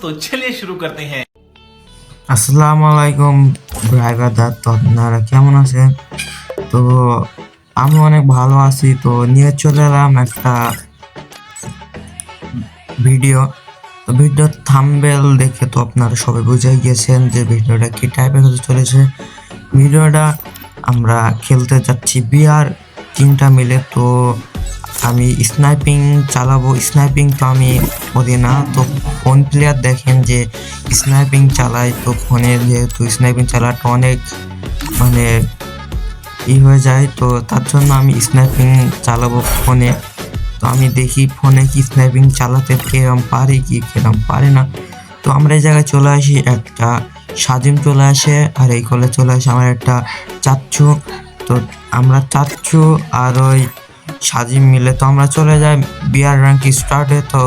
तो चलिए शुरू करते हैं। আসসালামু আলাইকুম ভাই ব্রাদার, তো আপনারা কেমন আছেন? তো আমি অনেক ভালো আছি। তো নিয়ে চলে এলাম একটা ভিডিও। তো ভিডিওর থাম্বনেল দেখে তো আপনারা সবাই বুঝে গিয়েছেন যে ভিডিওটা কি টাইপের হতে চলেছে। ভিডিওটা আমরা খেলতে যাচ্ছি বিআর টিমটা মিলে। তো আমি স্নাইপিং চালাবো। স্নাইপিং তো আমি করি না, তো ফোন প্লেয়ার দেখেন যে স্নাইপিং চালায়, তো ফোনে যেহেতু স্নাইপিং চালাটা অনেক মানে হয়ে যায়, তো তার জন্য আমি স্নাইপিং চালাবো ফোনে। তো আমি দেখি ফোনে কি স্নাইপিং চালাতে কিরম পারে কি কিরম পারে না। তো আমরা এই জায়গায় চলে আসি, একটা সাজিম চলে আসে আর এই কলে চলে আসে আমার একটা চাচ্ছু। তো আমরা চাচ্ছু আর ওই সাজিম মিলে তো আমরা চলে যাই বিআর র্যাঙ্ক স্টার্টে। তো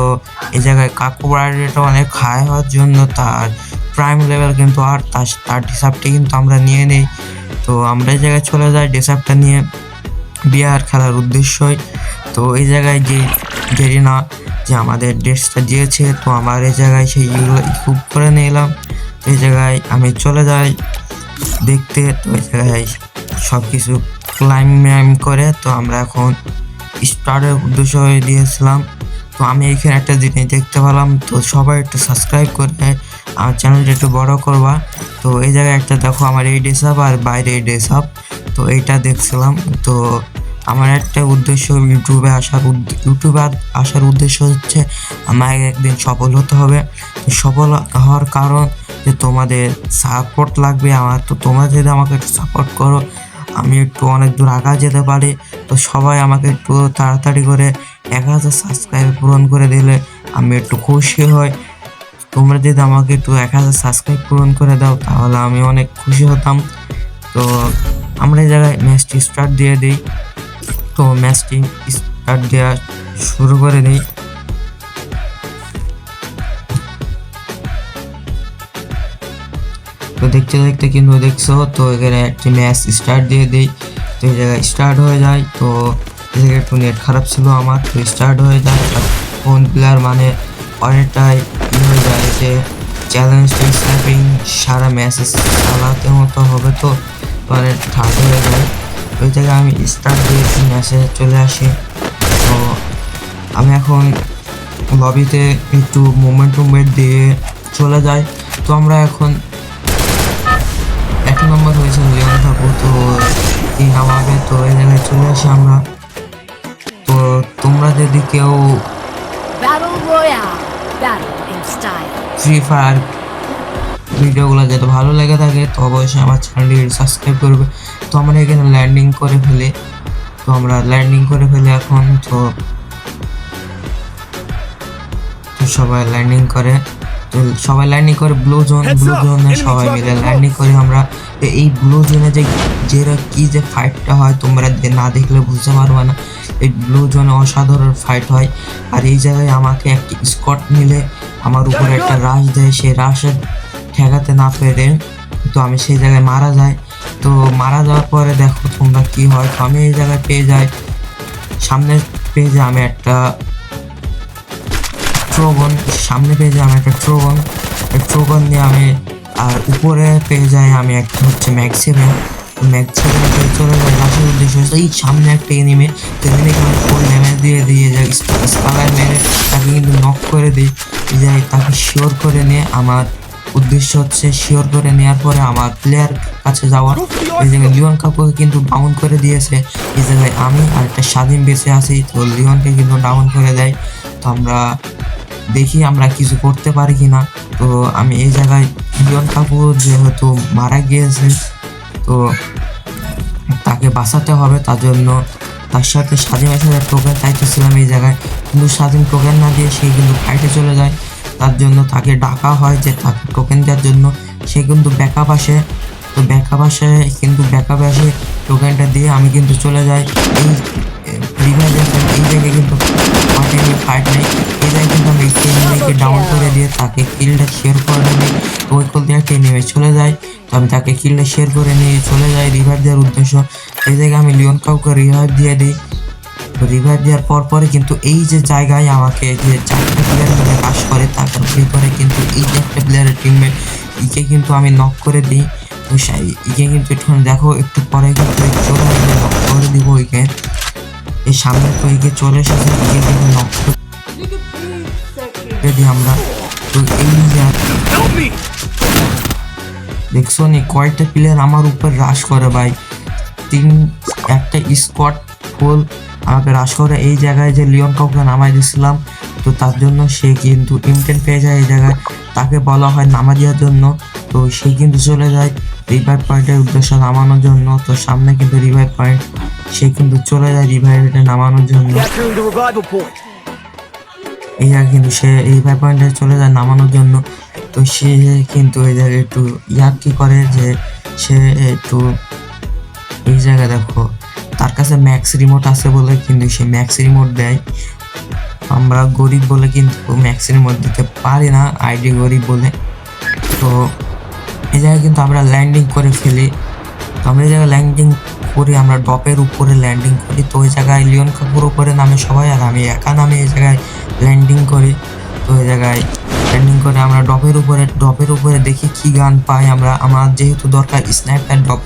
এই জায়গায় কাকু বাড়িটা অনেক হাই হওয়ার জন্য তার প্রাইম লেভেল কিন্তু আর তার ডিসাপটি কিন্তু আমরা নিয়ে নিই। তো আমরা এই জায়গায় চলে যাই ডিসাপটা নিয়ে বিআর খেলার উদ্দেশ্যই। তো এই জায়গায় যে দেরি না যে আমাদের ড্রেসটা দিয়েছে, তো আমার এই জায়গায় সেইগুলো খুব করে নিলাম। এই জায়গায় আমি চলে যাই দেখতে। তো এই জায়গায় সব কিছু ক্লাইম করে তো আমরা এখন স্টার্টের উদ্দেশ্য হয়ে দিয়েছিলাম। তো আমি এখানে একটা জিনিস দেখতে পেলাম, তো সবাই একটু সাবস্ক্রাইব করে আমার চ্যানেলটা একটু বড় করবা। তো এই জায়গায় একটা দেখো আমার এই ড্রেস আপ আর বাইরে এই ড্রেস আপ, তো এইটা দেখছিলাম। তো আমার একটা উদ্দেশ্য ইউটিউবে আসার উদ্দেশ্য হচ্ছে আমাকে একদিন সফল হতে হবে। সফল হওয়ার কারণ যে তোমাদের সাপোর্ট লাগবে আমার। তো তোমরা যদি আমাকে একটু সাপোর্ট করো আমি একটু অনেক দূর আগা যেতে পারি। তো সবাই আমাকে একটু তাড়াতাড়ি করে 1000 সাবস্ক্রাইব পূরণ করে দিলে আমি একটু খুশি হই। তোমরা যদি আমাকে একটু 1000 সাবস্ক্রাইব পূরণ করে দাও তাহলে আমি অনেক খুশি হতাম। তো আমরা এই জায়গায় ম্যাচটি স্টার্ট দিয়ে দিই। তো ম্যাচটি স্টার্ট দেওয়া শুরু করে দিই। তো দেখতে দেখতে কিন্তু দেখছো, তো এখানে একটি ম্যাচ স্টার্ট দিয়ে দিই। তো এই জায়গায় স্টার্ট হয়ে যায়। তো এই জায়গায় একটু নেট খারাপ ছিল আমার, তো স্টার্ট হয়ে যায়। ফোন প্লেয়ার মানে অনেকটাই হয়ে যায় যে চ্যালেঞ্জ স্ন্যাপিং সারা ম্যাচে চালাতে মতো হবে। তো অনেক হার্ড হয়ে যায়। ওই জায়গায় আমি স্টার্ট দিয়েছি, ম্যাচে চলে আসি। তো আমি এখন লবিতে একটু মুভমেন্ট দিয়ে চলে যাই। তো আমরা এখন 1 নম্বর হয়েছে লিওন থাকবো, তো এই নামাবে। তো এই জায়গায় চলে আসি আমরা। তো তোমরা যদি কেউ ফ্রি ফায়ার ভিডিওগুলো যাতে ভালো লেগে থাকে তো অবশ্যই আমার চ্যানেলটি সাবস্ক্রাইব করবে। তো আমরা এখানে ল্যান্ডিং করে ফেলি। তো আমরা ল্যান্ডিং করে ফেলি এখন। তো সবাই ল্যান্ডিং করে, তো সবাই ল্যান্ডিং করে ব্লু জোনে সবাই মিলে ল্যান্ডিং করি আমরা। তো এই ব্লু জোনে যে কি যে ফাইটটা হয় তোমরা না দেখলে বুঝতে পারবে না। এই ব্লু জোনে অসাধারণ ফাইট হয়। আর এই জায়গায় আমাকে একটি স্কট মিলে আমার উপরে একটা রাশ দেয়, সেই রাশের ঠেকাতে না পেরে তো আমি সেই জায়গায় মারা যাই। তো মারা যাওয়ার পরে দেখো তোমরা কি হয়। তো আমি এই জায়গায় সামনের পেজে আমি একটা সামনে পেয়ে যাই আমি একটা ট্রোগন নিয়ে আমি, আর উপরে পেয়ে যাই আমি একটা হচ্ছে ম্যাক্সিমে চলে যায় লাশের উদ্দেশ্য। এই সামনে একটা এনিমি আমি ফুল ড্যামেজ দিয়ে যাই স্কালার মেরে তাকে কিন্তু নক করে দিই। এই জায়গায় তাকে শিওর করে নিয়ে আমার উদ্দেশ্য হচ্ছে শিওর করে নেওয়ার পরে আমার প্লেয়ার কাছে যাওয়ার। এই জায়গায় লিওন কাকুকে কিন্তু ডাউন করে দিয়েছে। এই জায়গায় আমি আর একটা স্বাধীন বেঁচে আছি, তো লিওনকে কিন্তু ডাউন করে দেয়। তো আমরা দেখি আমরা কিছু করতে পারি কিনা। তো আমি এই জায়গায় লিওন কাকু যেহেতু মারা গিয়েছে তো তাকে বাঁচাতে হবে, তার জন্য তার সাথে স্বাধীনের সাথে টোকেন চাইতেছিলাম এই জায়গায়, কিন্তু স্বাধীন টোকেন না দিয়ে সে কিন্তু ফাইটে চলে যায়। তার জন্য তাকে ডাকা হয় যে তাকে টোকেন দেওয়ার জন্য। সে কিন্তু ব্যাকআপ আসে, তো ব্যাকআপ আসে টোকেনটা দিয়ে আমি কিন্তু চলে যাই এই রিভাইভের। এই জায়গায় কিন্তু ফাইট নেই, এই জায়গায় কিন্তু আমি টেনিমেকে ডাউন করে দিয়ে তাকে কিলটা শেয়ার করে নিই। তো ওই কল দিয়ে টেনিমে চলে যায়। তো আমি তাকে কিলটা শেয়ার করে নিয়ে চলে যাই রিভাইভ দেওয়ার উদ্দেশ্য। এই জায়গায় আমি লিওন কাউকে রিভাইভ দিয়ে দিই। রিভাইভ দেওয়ার পরে কিন্তু এই যে জায়গায় আমাকে যে 4টা প্লেয়ার মিলে রাশ করে, তারপর ভিতরে কিন্তু এই যে একটা প্লেয়ারের টিমমেট ইকে কিন্তু আমি নক করে দিই। তো ইকে কিন্তু একটু দেখো, একটু পরে কিন্তু চলে আসবে, নক করে দিব ইকে। এই সামনে তো ইকে চলে এসেছে, ইকে কিন্তু নক করে দিই আমরা। তো এই দেখছো নি কয়েকটা প্লেয়ার আমার উপর রাশ করে ভাই, একটা স্কোয়াড ফুল আমাকে রাশ করে। এই জায়গায় যে লিওন কাউকে নামাই দিয়েছিলাম, তো তার জন্য সে কিন্তু ইমটেন পেয়ে যায় এই জায়গায়, তাকে বলা হয় নামা দেওয়ার জন্য। তো সে কিন্তু চলে যায় রিভাইভ পয়েন্টের উদ্দেশ্যে নামানোর জন্য। তো সামনে কিন্তু রিভাইভ পয়েন্ট, সে কিন্তু চলে যায় রিভাইভে নামানোর জন্য। এই জায়গায় কিন্তু সে রিভাইভ পয়েন্টে চলে যায় নামানোর জন্য। তো সে কিন্তু এই জায়গায় একটু কি করে যে সে একটু এই জায়গায় দেখো তার কাছে ম্যাক্স রিমোট আছে বলে কিন্তু সে ম্যাক্স রিমোট দেয়। আমরা গরিব বলে কিন্তু ম্যাক্স রিমোট দিতে পারি না, আইডি গরিব বলে। তো এই জায়গায় কিন্তু আমরা ল্যান্ডিং করে ফেলি। তো আমরা এই জায়গায় ল্যান্ডিং করি, আমরা ডপের উপরে ল্যান্ডিং করি। তো ওই জায়গায় লিওন কাকুর উপরে নামে সবাই, আর আমি একা নামে এই জায়গায় ল্যান্ডিং করি। তো এই জায়গায় ল্যান্ডিং করে আমরা ডপের উপরে দেখি কি গান পাই আমরা। আমার যেহেতু দরকার স্নাইপার ডপ,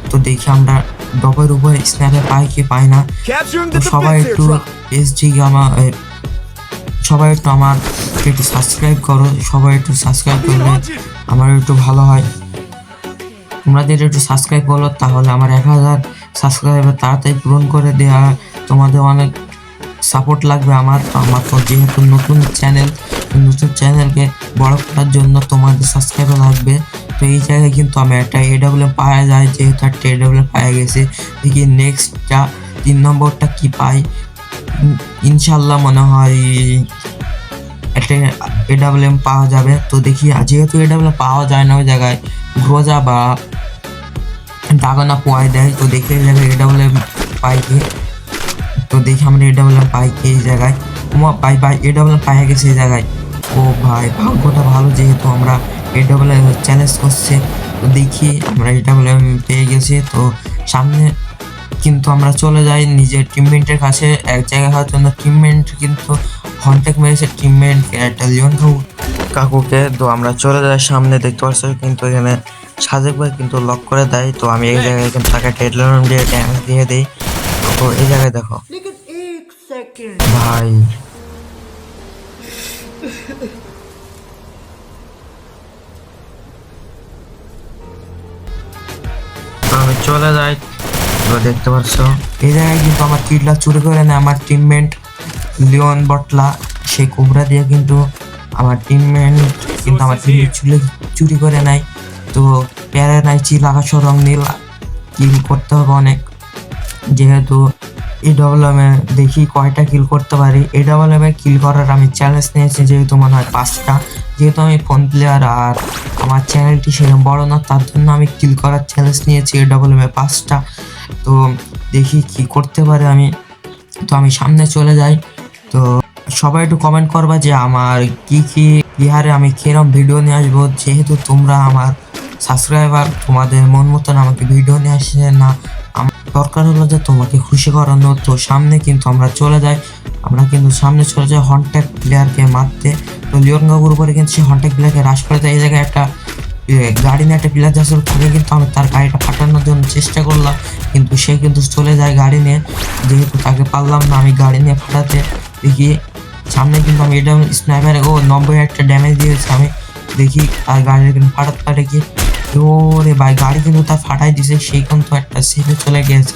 তো দেখি আমরা ডপের উপরে স্নাইপার পাই কি পাই না। তো সবাই একটু সবাই একটু আমার একটু সাবস্ক্রাইব করো, সবাই একটু সাবস্ক্রাইব করলে আমার একটু ভালো হয়। তোমরা যদি একটু সাবস্ক্রাইব করো তাহলে আমার 1000 সাবস্ক্রাইবার তাড়াতাড়ি পূরণ করে দেওয়া। তোমাদের অনেক সাপোর্ট লাগবে আমার। তো আমার তো যেহেতু নতুন চ্যানেলকে বড় করার জন্য তোমাদের সাবস্ক্রাইবার লাগবে। তো এই জায়গায় কিন্তু আমি একটা AWM পাওয়া যায়, যেহেতু একটা AWM পাওয়া গেছে। দেখি নেক্সটটা 3 নম্বরটা কি পাই। ইনশাল্লাহ মনে হয় একটা AWM পাওয়া যাবে। তো দেখি, যেহেতু AWM পাওয়া যায় না ওই জায়গায় গ্রোজা বা ডাগনা পোয়াই দেয়। তো দেখি এই জায়গায় AWM পাই কি। তো দেখি আমরা AWM পাই কি এই জায়গায়। ভাই AWM পাই গেছে এই জায়গায়। ও ভাই ভাগ্যটা ভালো, যেহেতু আমরা AWM চ্যালেঞ্জ করছে। তো দেখি আমরা AWM পেয়ে গেছি। তো সামনে কিন্তু আমরা চলে যাই নিজের টিমমেটের কাছে এক জায়গায় হওয়ার জন্য। টিমমেট কিন্তু কন্ট্যাক্ট মেরেছে টিমমেট একটা লিওন কাকুকে। তো আমরা চলে যাই সামনে, দেখতে পাচ্ছ কিন্তু এখানে সাজেক ভাই কিন্তু লক করে দেয়। তো আমি এই জায়গায় কিন্তু তাকে টেডলার দিয়ে ড্যামেজ দিয়ে দিই। তো এই জায়গায় দেখো ভাই তো আমি চলে যাই। তো দেখতে পাচ্ছ এই জায়গায় কিন্তু আমার কিডলা চুরি করে নেয় আমার টিমমেট লিওন বটলা। সেই কোবরা দিয়ে কিন্তু আমার টিমমেট কিন্তু আমার চুরি করে নেয়। তো প্যারা নাই, চিল আকাশ রং নীল কিল করতে হবে অনেক। যেহেতু AWM দেখি কয়টা কিল করতে পারি। AWM কিল করার আমি চ্যালেঞ্জ নিয়েছি, যেহেতু মনে হয় 5টা। যেহেতু আমি ফোন প্লেয়ার আর আমার চ্যানেলটি সেরকম বড় না, তার জন্য আমি কিল করার চ্যালেঞ্জ নিয়েছি AWM 5টা। তো দেখি কি করতে পারে আমি। তো আমি সামনে চলে যাই। তো সবাই একটু কমেন্ট করবা যে আমার কি বিহারে আমি কিরম ভিডিও নিয়ে আসবো। যেহেতু তোমরা আমার সাবস্ক্রাইবার, তোমাদের মন মতন আমাকে ভিডিও নিয়ে আসে না, আমার দরকার হলো যে তোমাকে খুশি করানো। তো সামনে কিন্তু আমরা চলে যাই হন্ট্যাক্ট প্লেয়ারকে মারতে। তো লিওন কাকুর উপরে কিন্তু সে হন্ট্যাক্ট প্লেয়ারকে হ্রাস করে দেয়। এই জায়গায় একটা গাড়ি নিয়ে একটা প্লেয়ার যাচ্ছিল, তাকে কিন্তু আমি তার গাড়িটা ফাটানোর জন্য চেষ্টা করলাম, কিন্তু সে কিন্তু চলে যায় গাড়ি নিয়ে। যেহেতু তাকে পারলাম না আমি গাড়ি নিয়ে ফাটাতে, দেখি সামনে কিন্তু আমি এটা স্নাইপারে 90 একটা ড্যামেজ দিয়েছি আমি। দেখি আর গাড়িটা কিন্তু ফাটাতে পারে কি। ওরে ভাই গাড়ি কিন্তু তার ফাটাই দিয়েছে, সেই কিন্তু একটা সেফে চলে গিয়েছে।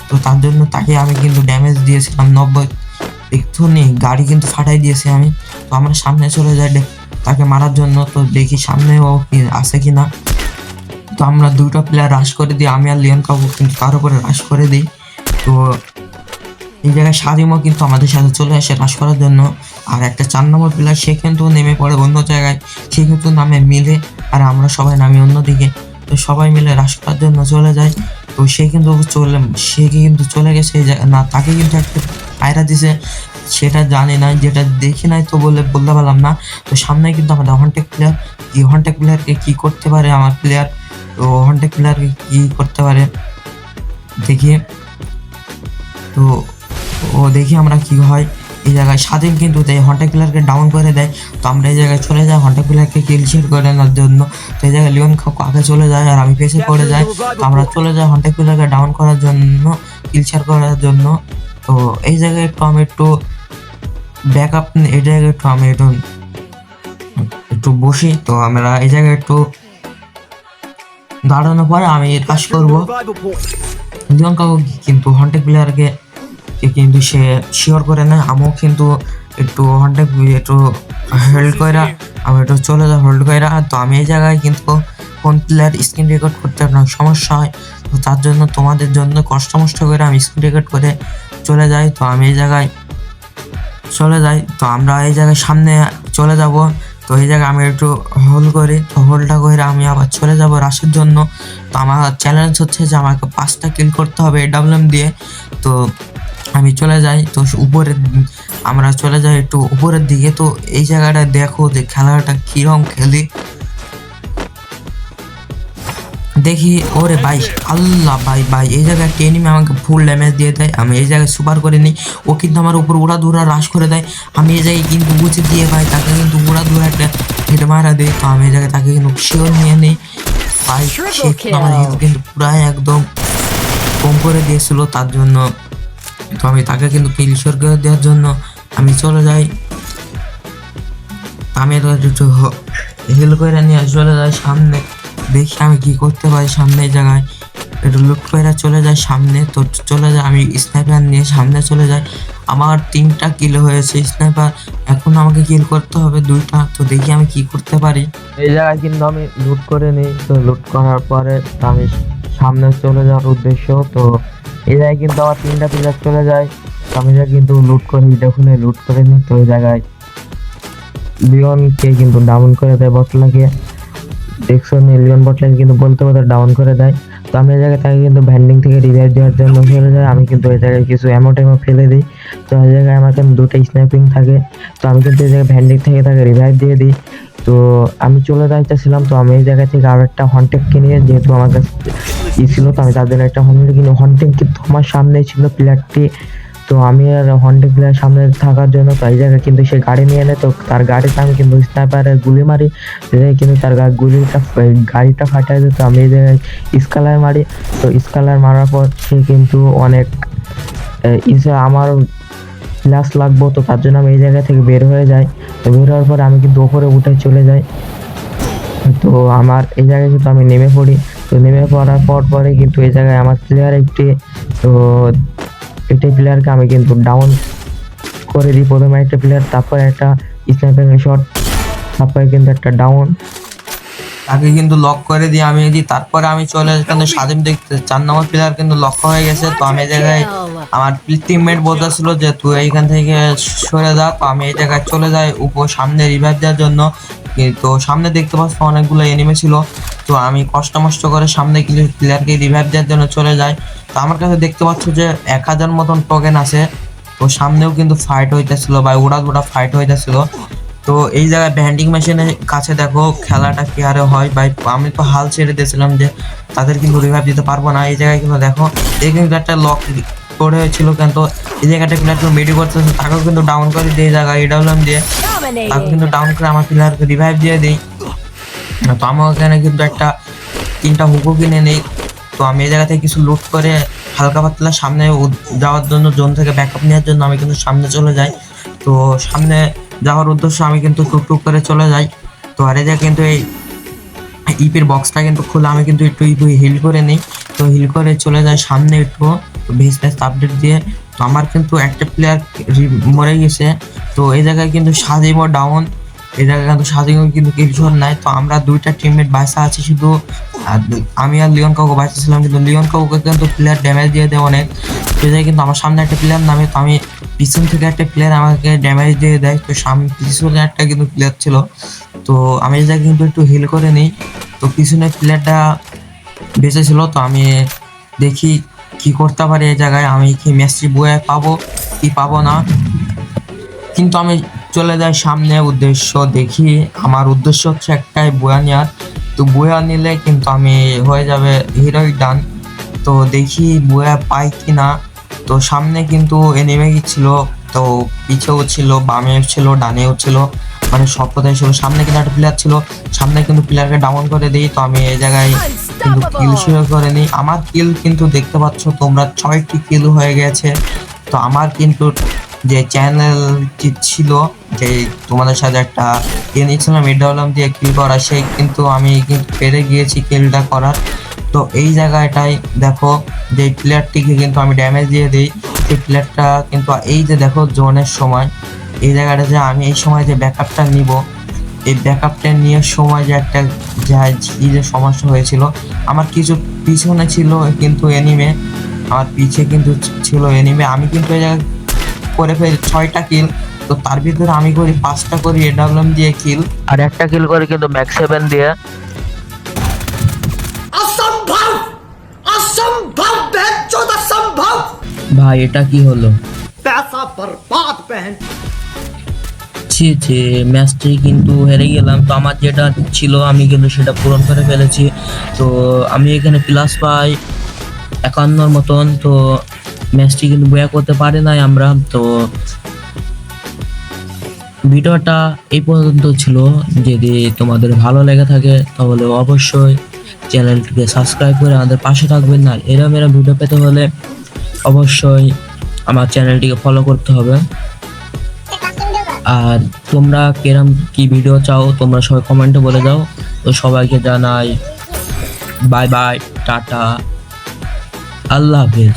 তো তার জন্য তাকে আমি কিন্তু ড্যামেজ দিয়েছিলাম 90। দেখতো নি গাড়ি কিন্তু ফাটাই দিয়েছে আমি। তো আমরা সামনে চলে যাই তাকে মারার জন্য। তো দেখি সামনে ও আছে কিনা। তো আমরা 2টা প্লেয়ার রাশ করে দিই, আমি আর লিওন কাকু কিন্তু তার উপরে রাশ করে দিই। তো এই জায়গায় সাদিমও কিন্তু আমাদের সাথে চলে আসে রাশ করার জন্য। আর একটা 4 নম্বর প্লেয়ার সে কিন্তু নেমে পড়ে অন্য জায়গায়, সে কিন্তু নামে মিলে, আর আমরা সবাই নামি অন্যদিকে। তো সবাই মিলে রাশ করার জন্য চলে যায়। তো সে কিন্তু চলে গেছে না, তাকে কিন্তু একটা পায়রা দিছে, সেটা জানি না, যেটা দেখি নাই তো বলতে পারলাম না। তো সামনে কিন্তু আমাদের হন্ট্যাক্ট প্লেয়ারকে কি করতে পারে আমার প্লেয়ার। তো হন্ট্যাক্ট প্লেয়ারকে কি করতে পারে দেখি। তো তো দেখি আমরা কি হয়। এই জায়গায় স্বাধীন কিন্তু হন্টেড প্লেয়ারকে ডাউন করে দেয়। তো আমরা এই জায়গায় চলে যাই হন্টেড প্লেয়ারকে কিল শেয়ার করে নেওয়ার জন্য। তো এই জায়গায় লিওন কাকু আগে চলে যায় আর আমি পেছে পড়ে যাই। তো আমরা চলে যাই হন্টেড প্লেয়ারকে ডাউন করার জন্য, কিল শেয়ার করার জন্য। তো এই জায়গায় একটু আমি একটু ব্যাকআপ, এই জায়গায় একটু আমি একটু বসি। তো আমরা এই জায়গায় একটু দাঁড়ানোর পরে আমি কাজ করবো। লিওন কাকু কিন্তু হন্টেড প্লেয়ারকে কিন্তু সে শিওর করে নেয়। আমিও কিন্তু একটু হন্টেড একটু হোল্ড কইরা আমি একটু চলে যাই হোল্ড কইরা। তো আমি এই জায়গায় কিন্তু কোন প্লেয়ার স্ক্রিন রেকর্ড করতে অনেক সমস্যা হয়, তো তার জন্য তোমাদের জন্য কষ্ট করে আমি স্ক্রিন রেকর্ড করে চলে যাই। তো আমি এই জায়গায় চলে যাই। তো আমরা এই জায়গায় সামনে চলে যাব। তো এই জায়গায় আমি একটু হোল্ড করি। তো হোল্ডটা করে আমি আবার চলে যাব রাশের জন্য। তো আমার চ্যালেঞ্জ হচ্ছে যে আমাকে 5টা কিল করতে হবে AWM দিয়ে। তো আমি চলে যাই। তো উপরে আমরা চলে যাই একটু উপরের দিকে। তো এই জায়গাটা দেখো যে খেলাটা কিরকম খেলি, দেখি। ওরে ভাই, আল্লাহ ভাই এই জায়গায় একটা এনিমি আমাকে ফুল ড্যামেজ দিয়ে দেয়। আমি এই জায়গায় সুপার করে নিই, ও কিন্তু আমার উপর উড়াধুরা রাশ করে দেয়। আমি এই জায়গায় কিন্তু বুঝে দিয়ে ভাই তাকে কিন্তু উড়াধুরা একটা হেড মারা দেয়। তো আমি এই জায়গায় তাকে কিন্তু শিওর নিয়ে নিই ভাই। সে আমার হেলথ কিন্তু পুরাই একদম কম করে দিয়েছিল, তার জন্য তো আমি তাকে কিন্তু কিল শিওর করে দেওয়ার জন্য আমি চলে যাই। আমি একটু হিল করে নিয়ে চলে যাই সামনে, দেখি আমি কি করতে পারি সামনে। এই জায়গায় একটু লুট করে চলে যায় সামনে। তো চলে যায়, আমি স্নাইপার নিয়ে সামনে চলে যাই। আমার 3টা কিল হয়েছে স্নাইপার, এখন আমাকে কিল করতে হবে 2টা। তো দেখি আমি কি করতে পারি। এই জায়গায় কিন্তু আমি লুট করে নিই। তো লুট করার পরে আমি সামনে চলে যাওয়ার উদ্দেশ্য। তো এই জায়গায় কিন্তু আমার 3টা প্লেয়ার চলে যায়। তো আমি কিন্তু লুট করি, দেখুন লুট করে নিই। তো এই জায়গায় লিওনকে কিন্তু ডাউন করে দেয় বটলাকে, দেখছো লিওন বটলাকে কিন্তু বলতে ডাউন করে দেয়। তো আমি এই জায়গায় তাকে কিন্তু ভ্যান্ডিং থেকে রিভাইভ দেওয়ার জন্য চলে যায়। আমি কিন্তু এই জায়গায় কিছু অ্যামো ফেলে দিই। তো এই জায়গায় আমার কিন্তু 2টা স্নাইপিং থাকে। তো আমি কিন্তু এই জায়গায় ভ্যান্ডিং থেকে তাকে রিভাইভ দিয়ে দিই। তো আমি চলে যাইতেছিলাম। তো আমি এই জায়গা থেকে আর একটা হন্টেড কিনে, যেহেতু আমার কাছে ছিল, তো আমি তার জন্য একটা হন্টেড কিনে। হন্টেড কিন্তু আমার সামনে ছিল প্লেয়ারটি। তো আমি আর হন্টেড প্লেয়ার সামনে থাকার জন্য তো এই জায়গায় কিন্তু সে গাড়ি নিয়ে নেয়। তো তার গাড়িতে আমি কিন্তু স্নাইপারের গুলি মারি, কিন্তু তার গাড়িটা ফাটাই দিত। আমি এই জায়গায় স্কালার মারি। তো স্কালার মারার পর সে কিন্তু অনেক আমার ফ্ল্যাশ লাগবো, তো তার জন্য আমি এই জায়গা থেকে বের হয়ে যাই। তো বের হওয়ার পর আমি কিন্তু ওপরে উঠে চলে যাই। তো আমার এই জায়গায় কিন্তু আমি নেমে পড়ি। তো নেমে পড়ার পরে কিন্তু এই জায়গায় আমার প্লেয়ার একটি, তো একটি প্লেয়ারকে আমি কিন্তু ডাউন করে দিই। প্রথমে একটা প্লেয়ার, তারপরে একটা স্নাইপিং শট, তারপরে কিন্তু একটা ডাউন, তাকে কিন্তু লক করে দিই আমি দিই। তারপরে আমি চলে কিন্তু স্বাধীন দেখতে 4 নম্বর প্লেয়ার কিন্তু লক্ষ্য হয়ে গেছে। তো আমি এই জায়গায় আমার টিমমেট বলতেছিল যে তুই এইখান থেকে সরে যা। তো আমি এই জায়গায় চলে যাই উপর সামনে রিভাইভ দেওয়ার জন্য। তো সামনে দেখতে পাচ্ছ অনেকগুলো এনিমি ছিল। তো আমি কষ্ট করে সামনে কিন্তু প্লেয়ারকে রিভাইভ দেওয়ার জন্য চলে যাই। তো আমার কাছে দেখতে পাচ্ছ যে 1000 মতন টোকেন আছে। তো সামনেও কিন্তু ফাইট হইতেছিল ভাই, ওরা ফাইট হইতেছিল। তো এই জায়গায় ভ্যান্ডিং মেশিনের কাছে দেখো খেলাটা কি আরে হয় ভাই। আমি তো হাল ছেড়ে দিয়েছিলাম যে তাদের কিন্তু রিভাইভ দিতে পারবো না। এই জায়গায় কিন্তু দেখো এই কিন্তু একটা লক করে হয়েছিল, কিন্তু এই জায়গাটা প্লেয়ার কিন্তু মেডি করতেছে, তাকেও কিন্তু ডাউন করে দিয়ে জায়গায় AWM দিয়ে তাকে কিন্তু ডাউন করে আমার প্লেয়ারকে রিভাইভ দিয়ে দিই। তো আমার এখানে কিন্তু একটা 3টা হুকো কিনে নেই। তো আমি এই জায়গা থেকে কিছু লুট করে হালকা পাতলা সামনে যাওয়ার জন্য, জোন থেকে ব্যাকআপ নেওয়ার জন্য আমি কিন্তু সামনে চলে যাই। তো সামনে যাওয়ার উদ্দেশ্যে আমি কিন্তু টুকটুক করে চলে যাই। তো আর এই যে কিন্তু এই ইপির বক্সটা কিন্তু খুলে আমি কিন্তু একটু হিল করে নিই। তো হিল করে চলে যাই সামনে একটু বেস আপডেট দিয়ে। তো আমার কিন্তু একটা প্লেয়ার মরে গেছে। তো এই জায়গায় কিন্তু সাজিমও ডাউন, এই জায়গায় কিন্তু সাজিমও কিন্তু কিছু নাই। তো আমরা 2টা টিমমেট বাঁচা আছি শুধু, আমি আর লিওন কাউকে বাঁচাছিলাম, কিন্তু লিওন কাউকে কিন্তু প্লেয়ার ড্যামেজ দিয়ে দেয় অনেক। তো যাই কিন্তু আমার সামনে একটা প্লেয়ার নামে, তো আমি পিছন থেকে একটা প্লেয়ার আমাকে ড্যামেজ দিয়ে দেয়। তো সামনে পিছনে একটা কিন্তু প্লেয়ার ছিল। তো আমি এই জায়গায় কিন্তু একটু হিল করে নিই। তো পিছনে প্লেয়ারটা বেঁচে ছিল। তো আমি দেখি কি করতে পারি এই জায়গায়, আমি কি ম্যাচটি বয়ে পাবো কি পাবো না। কিন্তু আমি চলে যাই সামনে উদ্দেশ্য, দেখি আমার উদ্দেশ্য হচ্ছে একটাই বয়া নেওয়ার। তো বয়া নিলে কিন্তু আমি হয়ে যাবে হিরোই ডান। তো দেখি বয়া পাই কি না। তো সামনে কিন্তু এনিমে ছিল, তো পিছেও ছিল, বামেও ছিল, ডানেও ছিল, মানে সব কথাই ছিল। সামনে কিন্তু একটা প্লেয়ার ছিল, সামনে কিন্তু প্লেয়ারকে ডাউন করে দিই। তো আমি এই জায়গায় কিন্তু কিল শুরু করে নিই। আমার কিল কিন্তু দেখতে পাচ্ছ তোমরা 6টি কিল হয়ে গেছে। তো আমার কিন্তু যে চ্যানেলটি ছিল, যে তোমাদের সাথে একটা ইয়ে নিয়েছিলাম মিডলম দিয়ে কিল করা, সেই কিন্তু আমি কিন্তু পেরে গিয়েছি কিলটা করার। তো এই জায়গাটায় দেখো যে প্লেয়ারটিকে কিন্তু আমি ড্যামেজ দিয়ে দিই। সেই প্লেয়ারটা কিন্তু এই যে দেখো জোনের সময় এই জায়গাটা যে আমি এই সময় যে ব্যাকআপটা নিব, এই ব্যাকআপটা নেওয়ার সময় যে একটা যে সমস্যা হয়েছিল, আমার কিছু পিছনে ছিল কিন্তু এনিমে, আমার পিছে কিন্তু ছিল এনিমে। আমি কিন্তু এই জায়গায় করে ফেলি 6টা কিল। তো তার ভিতরে আমি করি 5টা করি এডব্লিউএম দিয়ে কিল, আর একটা কিল করে কিন্তু ম্যাক্স 7 দিয়ে। असंभव असंभव बेचौद असंभव ভাই এটা কি হলো? पैसा बर्बाद बहन ছি ছি, ম্যাচটি কিন্তু হেরে গেলাম। তো আমার যেটা ছিল আমি কিন্তু সেটা পূরণ করে ফেলেছি। তো আমি এখানে প্লাস পাই 51 মতন। তো ম্যাচটি কিন্তু বয়া করতে পারি নাই আমরা। তো ভিডিওটা এই পর্যন্ত ছিল। যদি তোমাদের ভালো লেগে থাকে তাহলে অবশ্যই চ্যানেলটিকে সাবস্ক্রাইব করে আমাদের পাশে থাকবেন। আর এরম ভিডিও পেতে হলে অবশ্যই আমার চ্যানেলটিকে ফলো করতে হবে। আর তোমরা কেরম কি ভিডিও চাও তোমরা সবাই কমেন্টে বলে দাও। তো সবাইকে জানাই বাই বাই, টাটা, আল্লাহ হাফেজ।